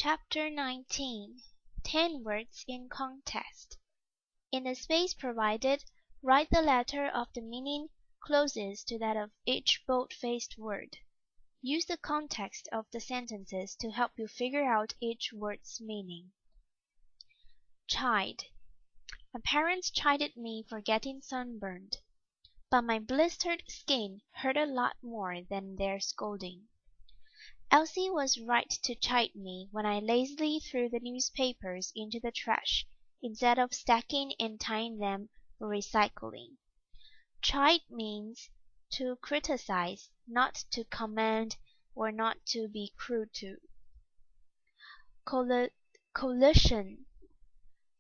Chapter 19. 10 Words in Context. In the space provided, write the letter of the meaning closest to that of each bold-faced word. Use the context of the sentences to help you figure out each word's meaning. Chide. My parents chided me for getting sunburned, but my blistered skin hurt a lot more than their scolding. Elsie was right to chide me when I lazily threw the newspapers into the trash instead of stacking and tying them for recycling. Chide means to criticize, not to commend or not to be cruel to. Coalition.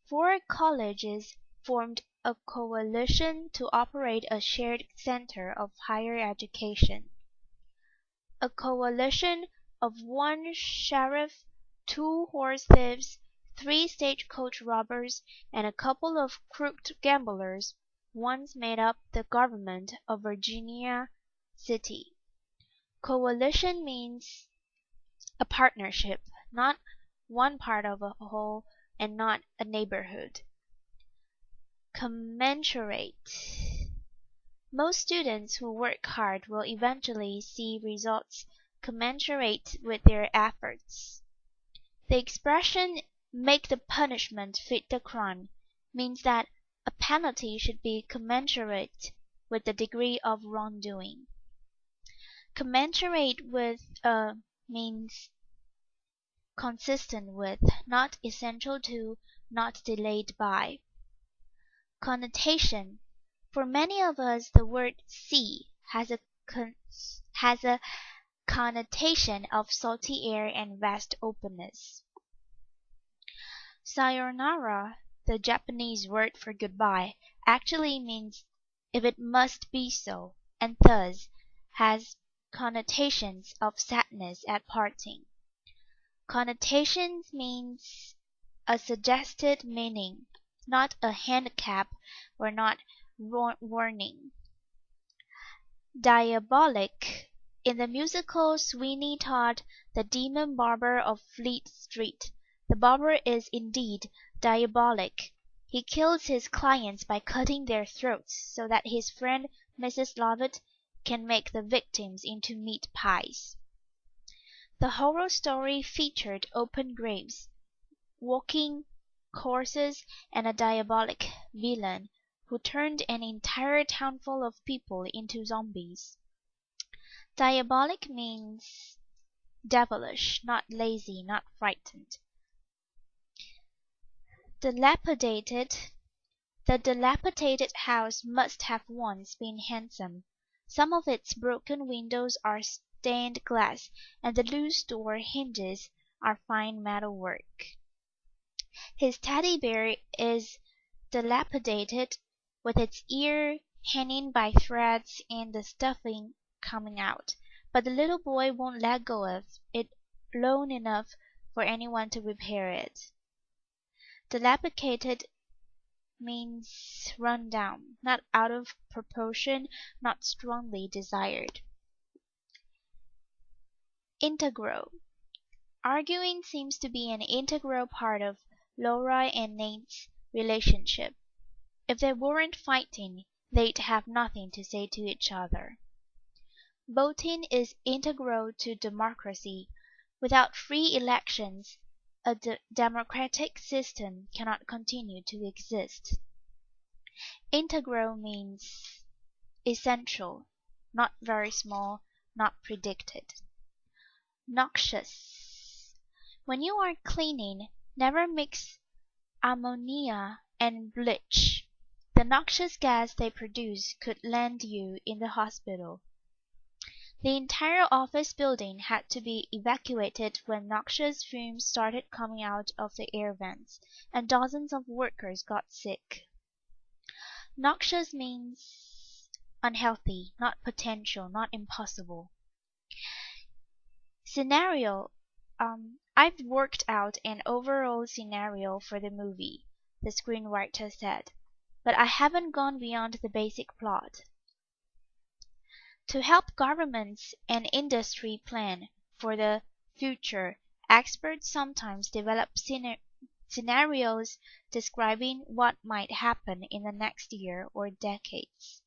4 colleges formed a coalition to operate a shared center of higher education. A coalition of 1 sheriff, 2 horse thieves, 3 stagecoach robbers, and a couple of crooked gamblers once made up the government of Virginia City. Coalition means a partnership, not one part of a whole and not a neighborhood. Commensurate. Most students who work hard will eventually see results commensurate with their efforts. The expression "make the punishment fit the crime" means that a penalty should be commensurate with the degree of wrongdoing. Commensurate with means consistent with, not essential to, not delayed by. Connotation. For many of us the word sea has a connotation of salty air and vast openness. Sayonara, the Japanese word for goodbye, actually means "if it must be so," and thus has connotations of sadness at parting. Connotations means a suggested meaning, not a handicap or not warning. Diabolic. In the musical Sweeney Todd, the demon barber of Fleet Street, the barber is indeed diabolic. He kills his clients by cutting their throats so that his friend Mrs. Lovett can make the victims into meat pies. The horror story featured open graves, walking corpses, and a diabolic villain who turned an entire townful of people into zombies. Diabolic means devilish, not lazy, not frightened. Dilapidated. The dilapidated house must have once been handsome. Some of its broken windows are stained glass, and the loose door hinges are fine metal work. His teddy bear is dilapidated, with its ear hanging by threads and the stuffing coming out, but the little boy won't let go of it long enough for anyone to repair it. Dilapidated means run down, not out of proportion, not strongly desired. Integral. Arguing seems to be an integral part of Laura and Nate's relationship. If they weren't fighting, they'd have nothing to say to each other. Voting is integral to democracy. Without free elections, a democratic system cannot continue to exist. Integral means essential, not very small, not predicted. Noxious. When you are cleaning, never mix ammonia and bleach. The noxious gas they produce could land you in the hospital. The entire office building had to be evacuated when noxious fumes started coming out of the air vents, and dozens of workers got sick. Noxious means unhealthy, not potential, not impossible. Scenario. I've worked out an overall scenario for the movie, the screenwriter said, but I haven't gone beyond the basic plot. To help governments and industry plan for the future Experts sometimes develop scenarios describing what might happen in the next year or decades.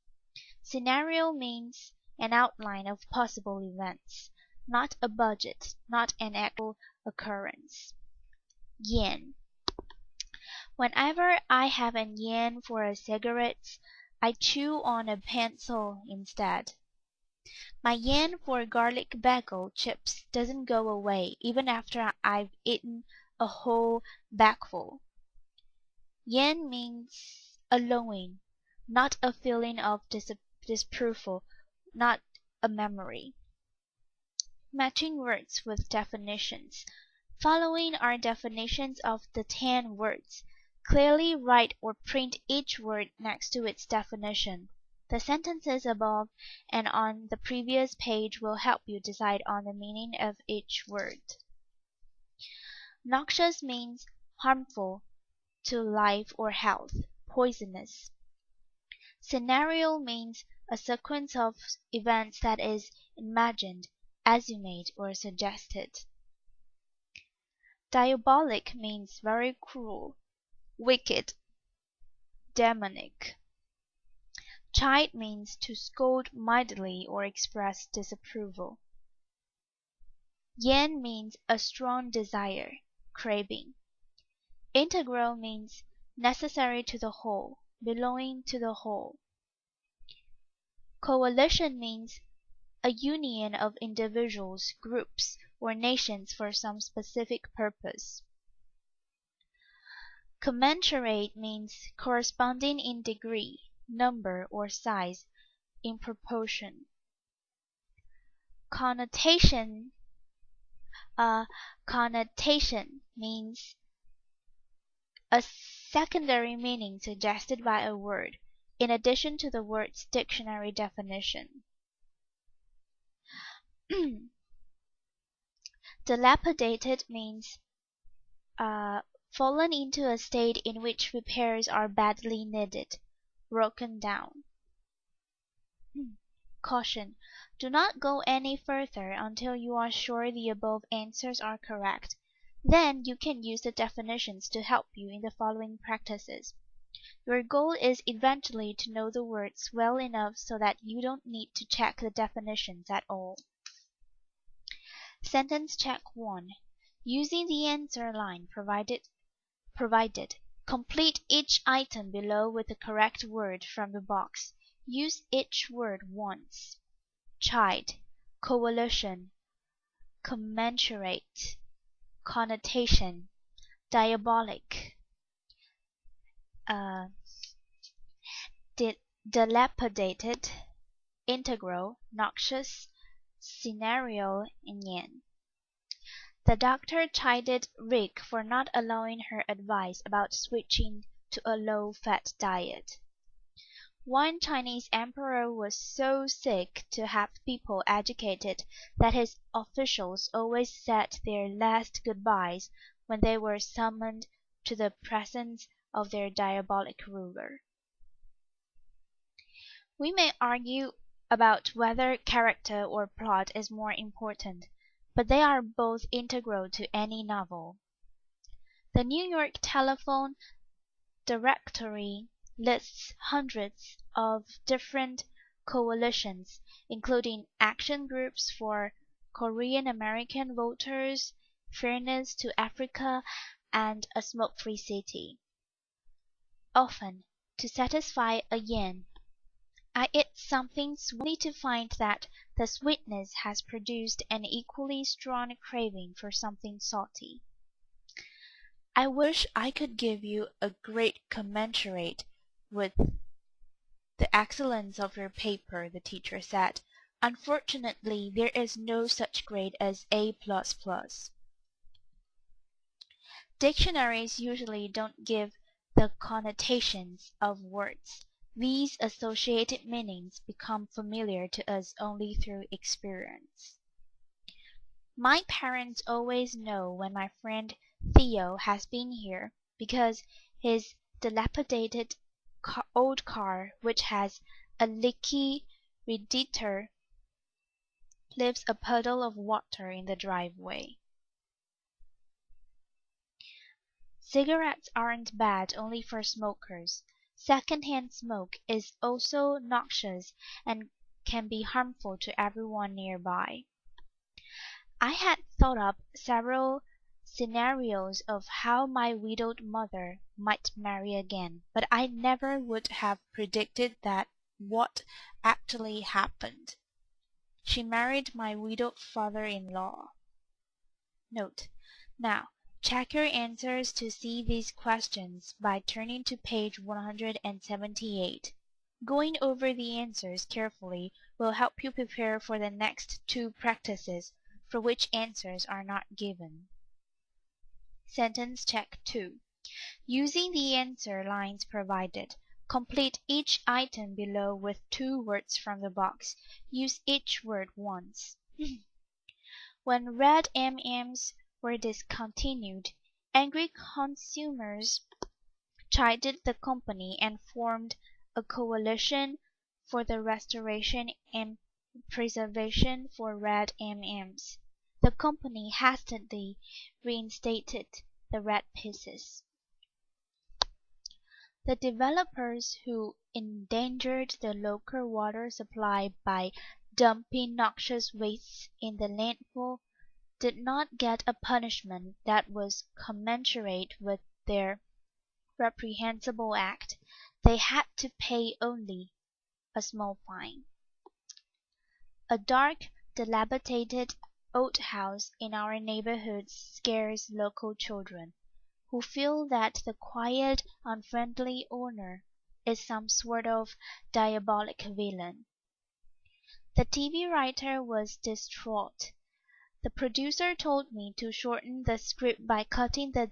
Scenario means an outline of possible events, not a budget, not an actual occurrence. Yen. Whenever I have an yen for a cigarette, I chew on a pencil instead. My yen for garlic bagel chips doesn't go away even after I've eaten a whole bagful. Yen means a longing, not a feeling of disapproval, not a memory. Matching words with definitions. Following are definitions of the 10 words. Clearly write or print each word next to its definition. The sentences above and on the previous page will help you decide on the meaning of each word. Noxious means harmful to life or health, poisonous. Scenario means a sequence of events that is imagined, assumed, or suggested. Diabolic means very cruel, wicked, demonic. Chide means to scold mildly or express disapproval. Yen means a strong desire, craving. Integral means necessary to the whole, belonging to the whole. Coalition means a union of individuals, groups, or nations for some specific purpose. Commensurate means corresponding in degree, number, or size, in proportion. Connotation means a secondary meaning suggested by a word, in addition to the word's dictionary definition. Dilapidated means fallen into a state in which repairs are badly needed, broken down. Caution. Do not go any further until you are sure the above answers are correct. Then you can use the definitions to help you in the following practices. Your goal is eventually to know the words well enough so that you don't need to check the definitions at all. Sentence check 1. Using the answer line provided, complete each item below with the correct word from the box. Use each word once. Chide, coalition, commensurate, connotation, diabolic, dilapidated, integral, noxious, scenario, and yen. The doctor chided Rick for not allowing her advice about switching to a low-fat diet. One Chinese emperor was so sick to have people educated that his officials always said their last goodbyes when they were summoned to the presence of their diabolic ruler. We may argue about whether character or plot is more important, but they are both integral to any novel. The New York Telephone Directory lists hundreds of different coalitions, including action groups for Korean American voters, fairness to Africa, and a smoke-free city. Often, to satisfy a yen, I eat something sweet only to find that the sweetness has produced an equally strong craving for something salty. I wish I could give you a grade commensurate with the excellence of your paper, the teacher said. Unfortunately, there is no such grade as A++. Dictionaries usually don't give the connotations of words. These associated meanings become familiar to us only through experience. My parents always know when my friend Theo has been here, because his dilapidated old car, which has a leaky radiator, leaves a puddle of water in the driveway. Cigarettes aren't bad only for smokers. Secondhand smoke is also noxious and can be harmful to everyone nearby. I had thought up several scenarios of how my widowed mother might marry again, but I never would have predicted that what actually happened. She married my widowed father-in-law. Note: now, check your answers to see these questions by turning to page 178. Going over the answers carefully will help you prepare for the next two practices for which answers are not given. Sentence check 2. Using the answer lines provided, complete each item below with two words from the box. Use each word once. When red M&Ms were discontinued, angry consumers chided the company and formed a coalition for the restoration and preservation for red M&Ms. The company hastily reinstated the red pieces. The developers who endangered the local water supply by dumping noxious wastes in the landfill did not get a punishment that was commensurate with their reprehensible act. They had to pay only a small fine. A dark, dilapidated old house in our neighborhood scares local children, who feel that the quiet, unfriendly owner is some sort of diabolic villain. The TV writer was distraught. The producer told me to shorten the script by cutting the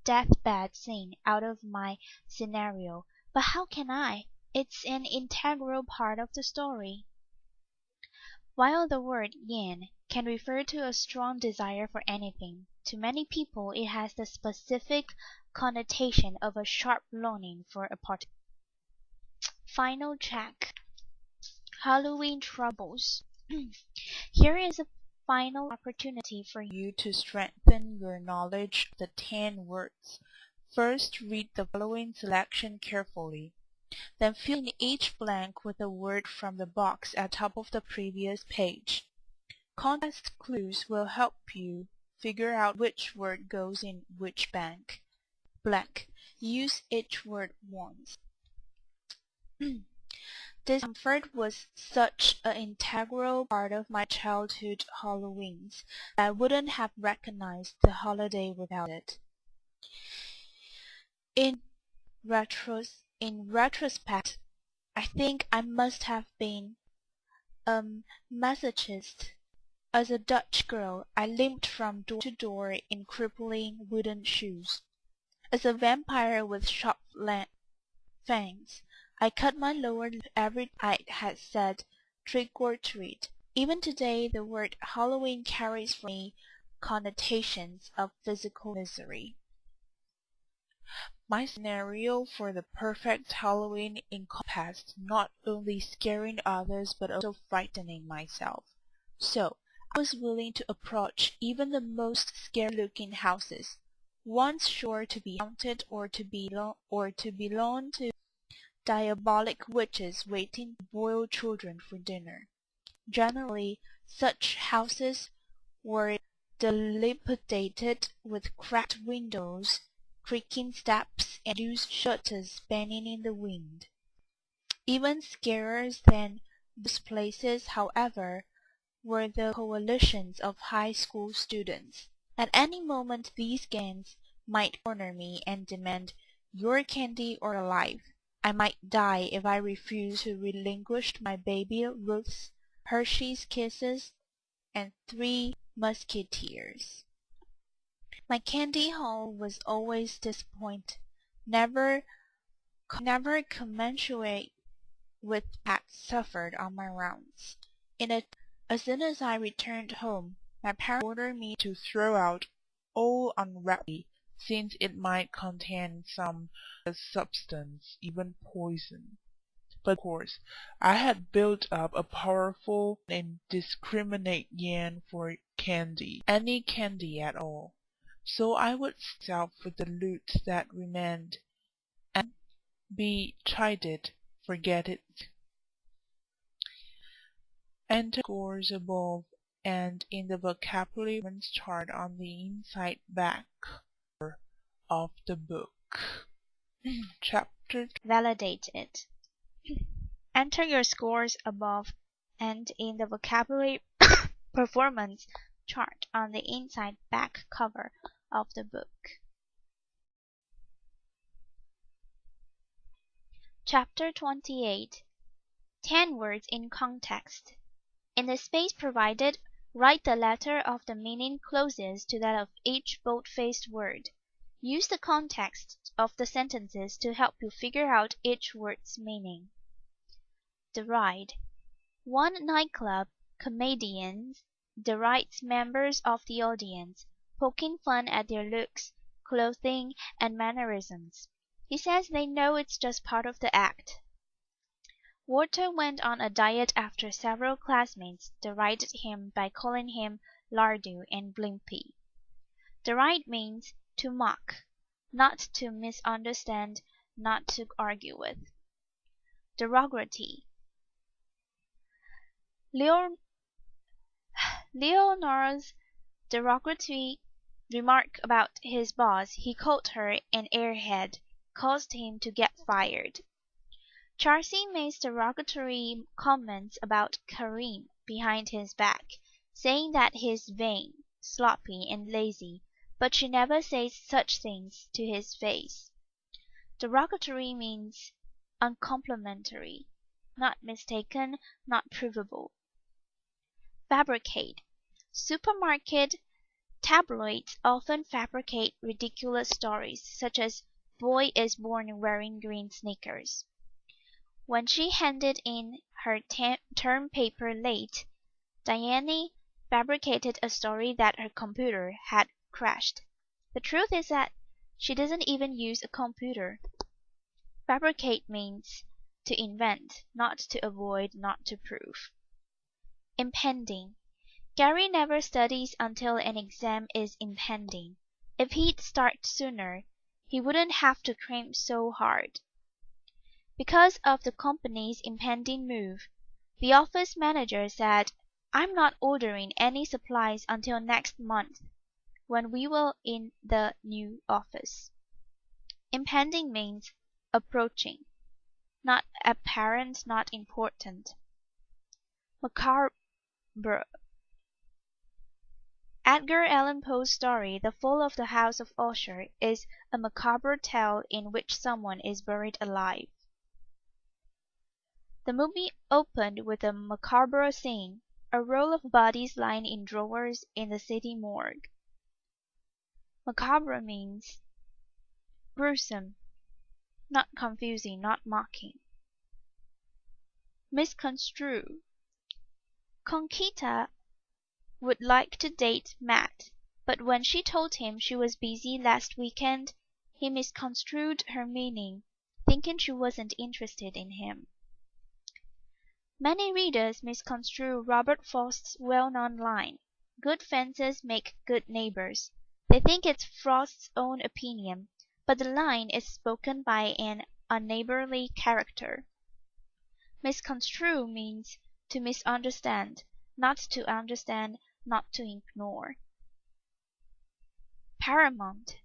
deathbed scene out of my scenario, but how can I? It's an integral part of the story. While the word yen can refer to a strong desire for anything, to many people it has the specific connotation of a sharp longing for a particular. Final check. Halloween troubles. Here is a final opportunity for you to strengthen your knowledge of the 10 words. First, read the following selection carefully. Then fill in each blank with a word from the box at top of the previous page. Context clues will help you figure out which word goes in which blank. Use each word once. Discomfort was such an integral part of my childhood Halloweens that I wouldn't have recognized the holiday without it. In retrospect, I think I must have been a masochist. As a Dutch girl, I limped from door to door in crippling wooden shoes. As a vampire with sharp fangs, I cut my lower lip every time I had said trick or treat. Even today, the word Halloween carries for me connotations of physical misery. My scenario for the perfect Halloween encompassed not only scaring others but also frightening myself. So, I was willing to approach even the most scary-looking houses, once sure to be haunted or to belong to diabolic witches waiting to boil children for dinner. Generally, such houses were dilapidated with cracked windows, creaking steps, and loose shutters banging in the wind. Even scarier than those places, however, were the coalitions of high school students. At any moment these gangs might corner me and demand your candy or life. I might die if I refused to relinquish my Baby Ruths, Hershey's Kisses, and 3 Musketeers. My candy haul was always disappointing, never commensurate with what I suffered on my rounds. As soon as I returned home, my parents ordered me to throw out all unwrapped candy, since it might contain some substance, even poison. But of course, I had built up a powerful and indiscriminate yen for candy, any candy at all. So I would self with the loot that remained, and be chided, forget it. Enter scores above and in the vocabulary chart on the inside back of the book. Chapter Validate it. Enter your scores above and in the vocabulary performance chart on the inside back cover of the book. Chapter 28. 10 words in context. In the space provided, write the letter of the meaning closest to that of each bold-faced word. Use the context of the sentences to help you figure out each word's meaning. Deride. One nightclub comedian derides members of the audience, poking fun at their looks, clothing, and mannerisms. He says they know it's just part of the act. Walter went on a diet after several classmates derided him by calling him lardo and blimpy. Deride means to mock, not to misunderstand, not to argue with. Derogatory. Leonora's derogatory remark about his boss, he called her an airhead, caused him to get fired. Charcy makes derogatory comments about Karim behind his back, saying that he's vain, sloppy, and lazy, but she never says such things to his face. Derogatory means uncomplimentary, not mistaken, not provable. Fabricate. Supermarket tabloids often fabricate ridiculous stories, such as "Boy is born wearing green sneakers." When she handed in her term paper late, Diane fabricated a story that her computer had crashed. The truth is that she doesn't even use a computer. Fabricate means to invent, not to avoid, not to prove. Impending. Gary never studies until an exam is impending. If he'd start sooner, he wouldn't have to cram so hard. Because of the company's impending move, the office manager said, "I'm not ordering any supplies until next month, when we will in the new office." Impending means approaching, not apparent, not important. Macabre. Edgar Allan Poe's story The Fall of the House of Usher is a macabre tale in which someone is buried alive. The movie opened with a macabre scene, a row of bodies lying in drawers in the city morgue. Macabre means gruesome, not confusing, not mocking. Misconstrue. Conchita would like to date Matt, but when she told him she was busy last weekend, he misconstrued her meaning, thinking she wasn't interested in him. Many readers misconstrue Robert Frost's well-known line, "Good fences make good neighbors." They think it's Frost's own opinion, but the line is spoken by an unneighborly character. Misconstrue means to misunderstand, not to understand, not to ignore. Paramount.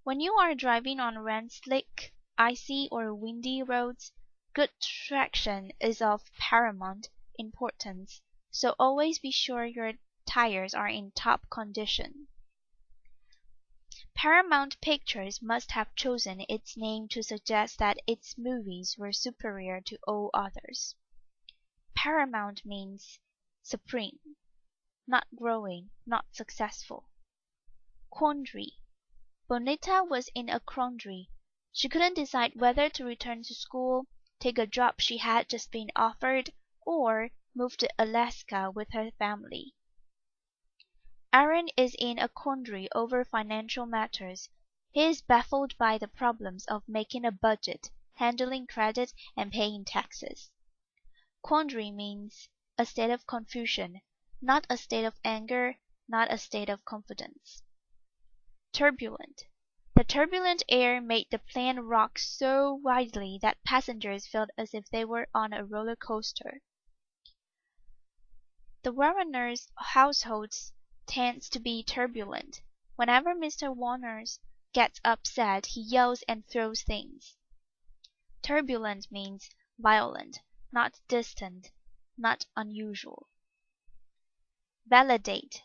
When you are driving on slick, icy, or windy roads, good traction is of paramount importance, so always be sure your tires are in top condition. Paramount Pictures must have chosen its name to suggest that its movies were superior to all others. Paramount means supreme, not growing, not successful. Quandary. Bonita was in a quandary. She couldn't decide whether to return to school, take a job she had just been offered, or move to Alaska with her family. Aaron is in a quandary over financial matters. He is baffled by the problems of making a budget, handling credit, and paying taxes. Quandary means a state of confusion, not a state of anger, not a state of confidence. Turbulent. The turbulent air made the plane rock so wildly that passengers felt as if they were on a roller coaster. The Warreners' household tends to be turbulent. Whenever Mr. Warner gets upset, he yells and throws things. Turbulent means violent, not distant, not unusual. Validate.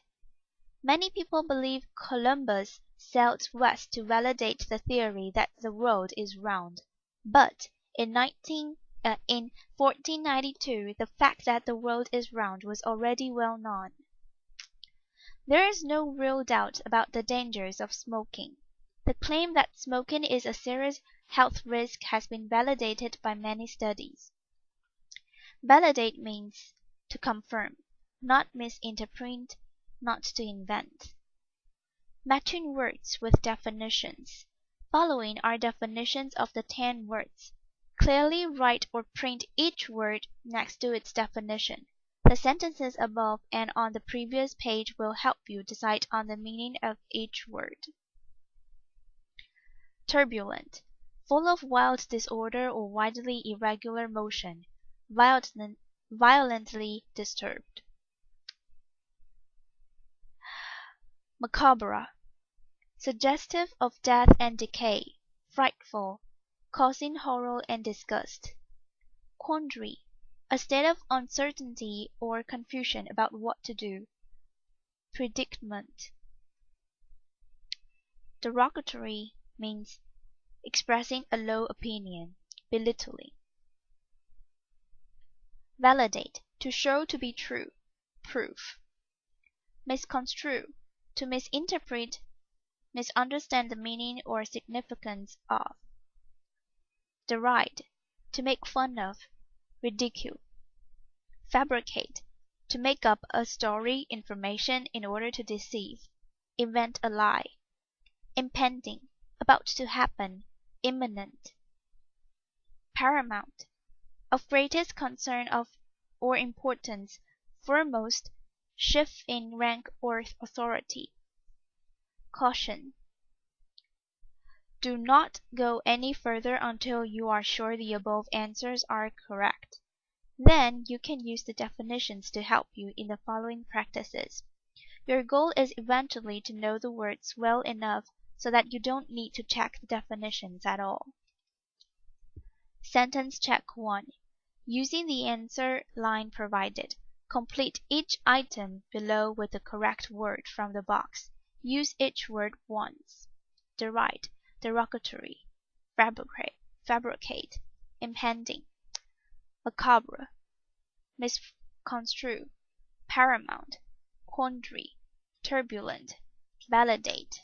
Many people believe Columbus sailed west to validate the theory that the world is round. But in 1492 the fact that the world is round was already well known. There is no real doubt about the dangers of smoking. The claim that smoking is a serious health risk has been validated by many studies. Validate means to confirm, not misinterpret, not to invent. Matching words with definitions. Following are definitions of the 10 words. Clearly write or print each word next to its definition. The sentences above and on the previous page will help you decide on the meaning of each word. Turbulent. Full of wild disorder or widely irregular motion. Violently disturbed. Macabre. Suggestive of death and decay. Frightful. Causing horror and disgust. Quandary. A state of uncertainty or confusion about what to do. Predicament. Derogatory means expressing a low opinion, belittling. Validate. To show to be true. Proof. Misconstrue. To misinterpret, misunderstand the meaning or significance of. Deride. To make fun of, ridicule. Fabricate. To make up a story, information in order to deceive, invent a lie. Impending. About to happen, imminent. Paramount. Of greatest concern of or importance, foremost, chief in rank or authority. Caution. Do not go any further until you are sure the above answers are correct. Then you can use the definitions to help you in the following practices. Your goal is eventually to know the words well enough so that you don't need to check the definitions at all. Sentence check 1. Using the answer line provided, complete each item below with the correct word from the box. Use each word once. Deride, derogatory, fabricate, impending. Macabre, misconstrue, paramount, quandary, turbulent, validate.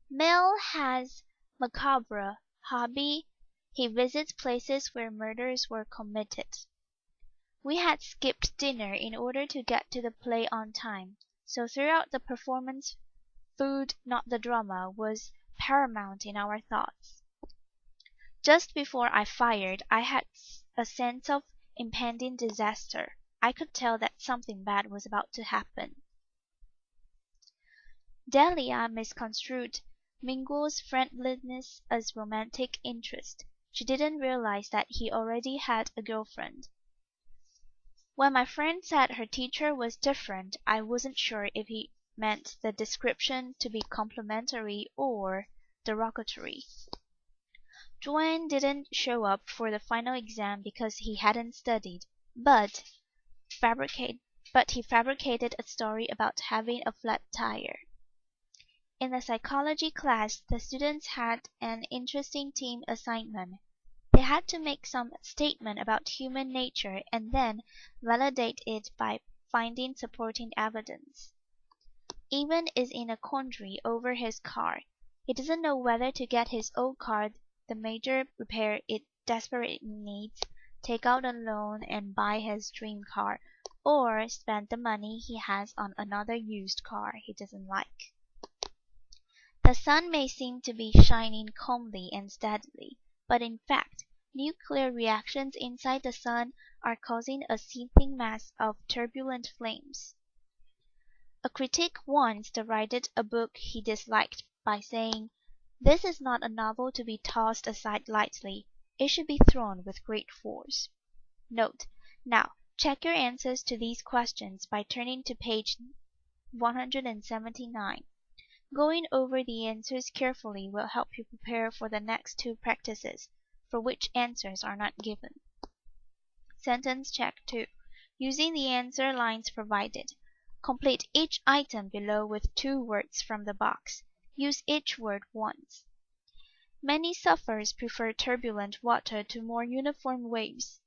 Mel has macabre hobby. He visits places where murders were committed. We had skipped dinner in order to get to the play on time, so throughout the performance, food, not the drama, was paramount in our thoughts. Just before I fired, I had a sense of impending disaster. I could tell that something bad was about to happen. Delia misconstrued Mingo's friendliness as romantic interest. She didn't realize that he already had a girlfriend. When my friend said her teacher was different, I wasn't sure if he meant the description to be complimentary or derogatory. Dwayne didn't show up for the final exam because he hadn't studied, but he fabricated a story about having a flat tire. In the psychology class, the students had an interesting team assignment. They had to make some statement about human nature and then validate it by finding supporting evidence. Evan is in a quandary over his car. He doesn't know whether to get his old car the major repair it desperately needs, take out a loan and buy his dream car, or spend the money he has on another used car he doesn't like. The sun may seem to be shining calmly and steadily, but in fact, nuclear reactions inside the sun are causing a seething mass of turbulent flames. A critic once derided a book he disliked by saying, "This is not a novel to be tossed aside lightly. It should be thrown with great force." Note: Now, check your answers to these questions by turning to page 179. Going over the answers carefully will help you prepare for the next two practices, for which answers are not given. Sentence check 2. Using the answer lines provided. Complete each item below with two words from the box. Use each word once. Many surfers prefer turbulent water to more uniform waves.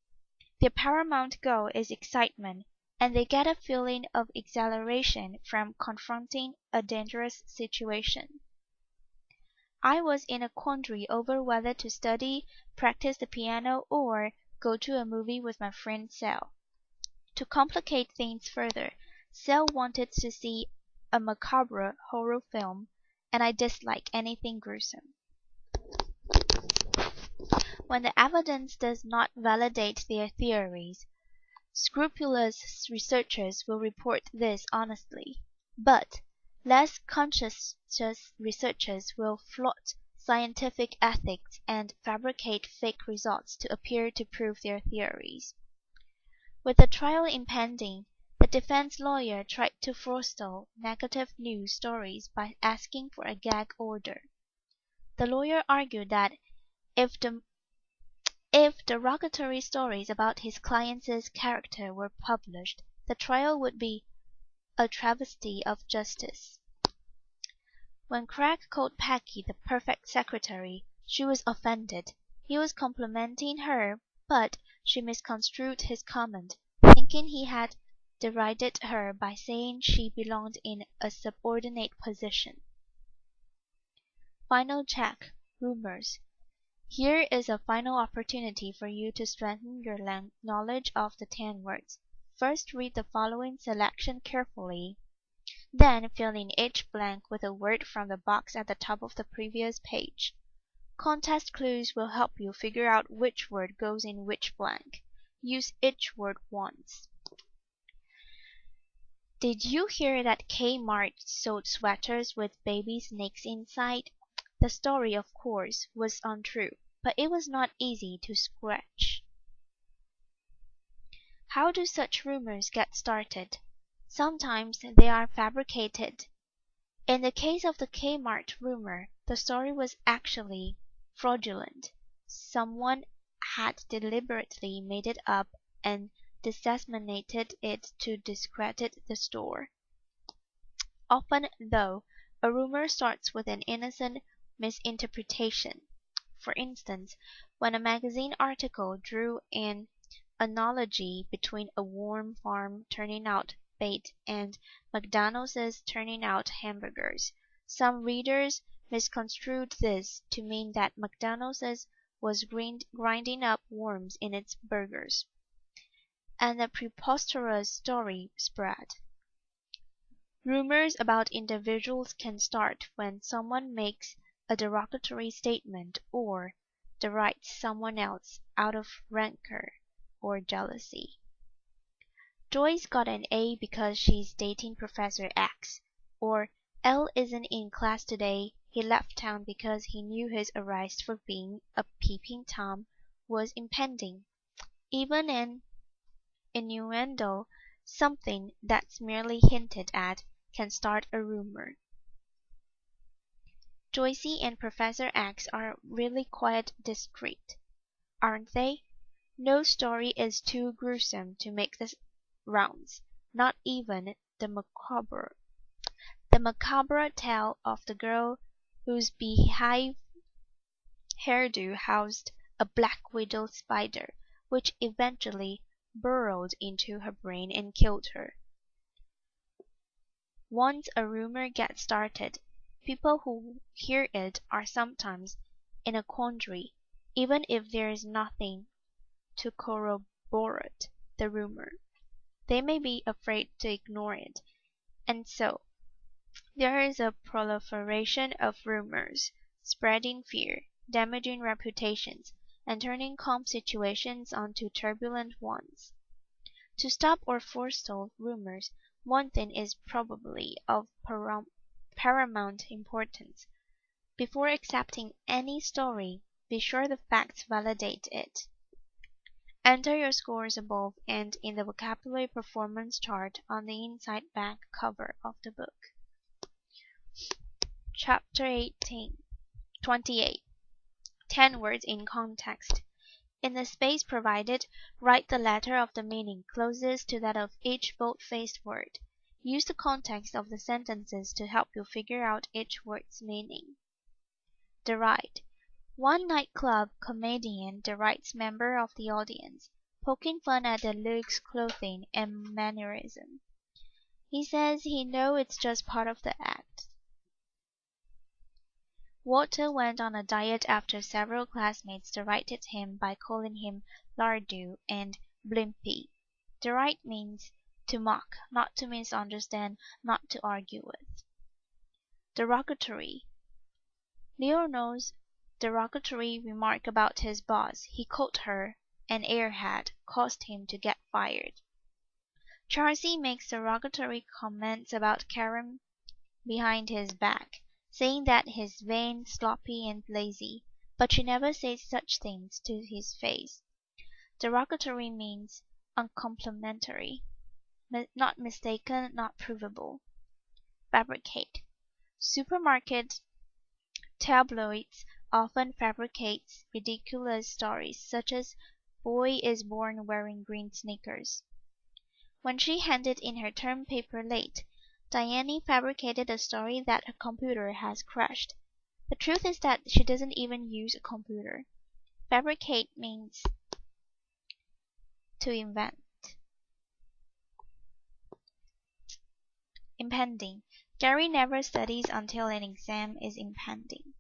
Their paramount goal is excitement, and they get a feeling of exhilaration from confronting a dangerous situation. I was in a quandary over whether to study, practice the piano, or go to a movie with my friend Sal. To complicate things further, Sal wanted to see a macabre horror film, and I dislike anything gruesome. When the evidence does not validate their theories, scrupulous researchers will report this honestly, but less conscientious researchers will flout scientific ethics and fabricate fake results to appear to prove their theories. With the trial impending, the defense lawyer tried to forestall negative news stories by asking for a gag order. The lawyer argued that if derogatory stories about his client's character were published, the trial would be a travesty of justice. When Craig called Peggy the perfect secretary, she was offended. He was complimenting her, but she misconstrued his comment, thinking he had derided her by saying she belonged in a subordinate position. Final check. Rumors. Here is a final opportunity for you to strengthen your knowledge of the 10 words. First read the following selection carefully, then fill in each blank with a word from the box at the top of the previous page. Context clues will help you figure out which word goes in which blank. Use each word once. Did you hear that Kmart sold sweaters with baby snakes inside? The story, of course, was untrue, but it was not easy to scratch. How do such rumors get started? Sometimes they are fabricated. In the case of the Kmart rumor, the story was actually fraudulent. Someone had deliberately made it up and disseminated it to discredit the store. Often, though, a rumor starts with an innocent misinterpretation. For instance, when a magazine article drew an analogy between a worm farm turning out bait and McDonald's turning out hamburgers, some readers misconstrued this to mean that McDonald's was grinding up worms in its burgers, and the preposterous story spread. Rumors about individuals can start when someone makes a derogatory statement or derides someone else out of rancor or jealousy. Joyce got an A because she's dating Professor X, or L isn't in class today, he left town because he knew his arrest for being a peeping Tom was impending. Even an innuendo, something that's merely hinted at, can start a rumor. Joyce and Professor X are really quite discreet, aren't they? No story is too gruesome to make the rounds, not even the macabre. The macabre tale of the girl whose beehive hairdo housed a black widow spider, which eventually burrowed into her brain and killed her. Once a rumor gets started, people who hear it are sometimes in a quandary, even if there is nothing to corroborate the rumor. They may be afraid to ignore it, and so there is a proliferation of rumors, spreading fear, damaging reputations, and turning calm situations onto turbulent ones. To stop or forestall rumors, one thing is probably of paramount importance. Before accepting any story, be sure the facts validate it. Enter your scores above and in the vocabulary performance chart on the inside back cover of the book. Chapter 28. 10 words in context. In the space provided, write the letter of the meaning closest to that of each bold-faced word. Use the context of the sentences to help you figure out each word's meaning. Deride. One nightclub comedian derides member of the audience, poking fun at the looks, clothing, and mannerism. He says he knows it's just part of the act. Walter went on a diet after several classmates derided him by calling him lardo and blimpy. Deride means to mock, not to misunderstand, not to argue with. Derogatory. Leonard's derogatory remark about his boss, he called her an airhead, caused him to get fired. Charlie makes derogatory comments about Karen behind his back, saying that he's vain, sloppy, and lazy, but she never says such things to his face. Derogatory means uncomplimentary, not mistaken, not provable. Fabricate. Supermarket tabloids often fabricate ridiculous stories, such as "Boy is born wearing green sneakers." When she handed in her term paper late, Diane fabricated a story that her computer has crashed. The truth is that she doesn't even use a computer. Fabricate means to invent. Impending. Gary never studies until an exam is impending.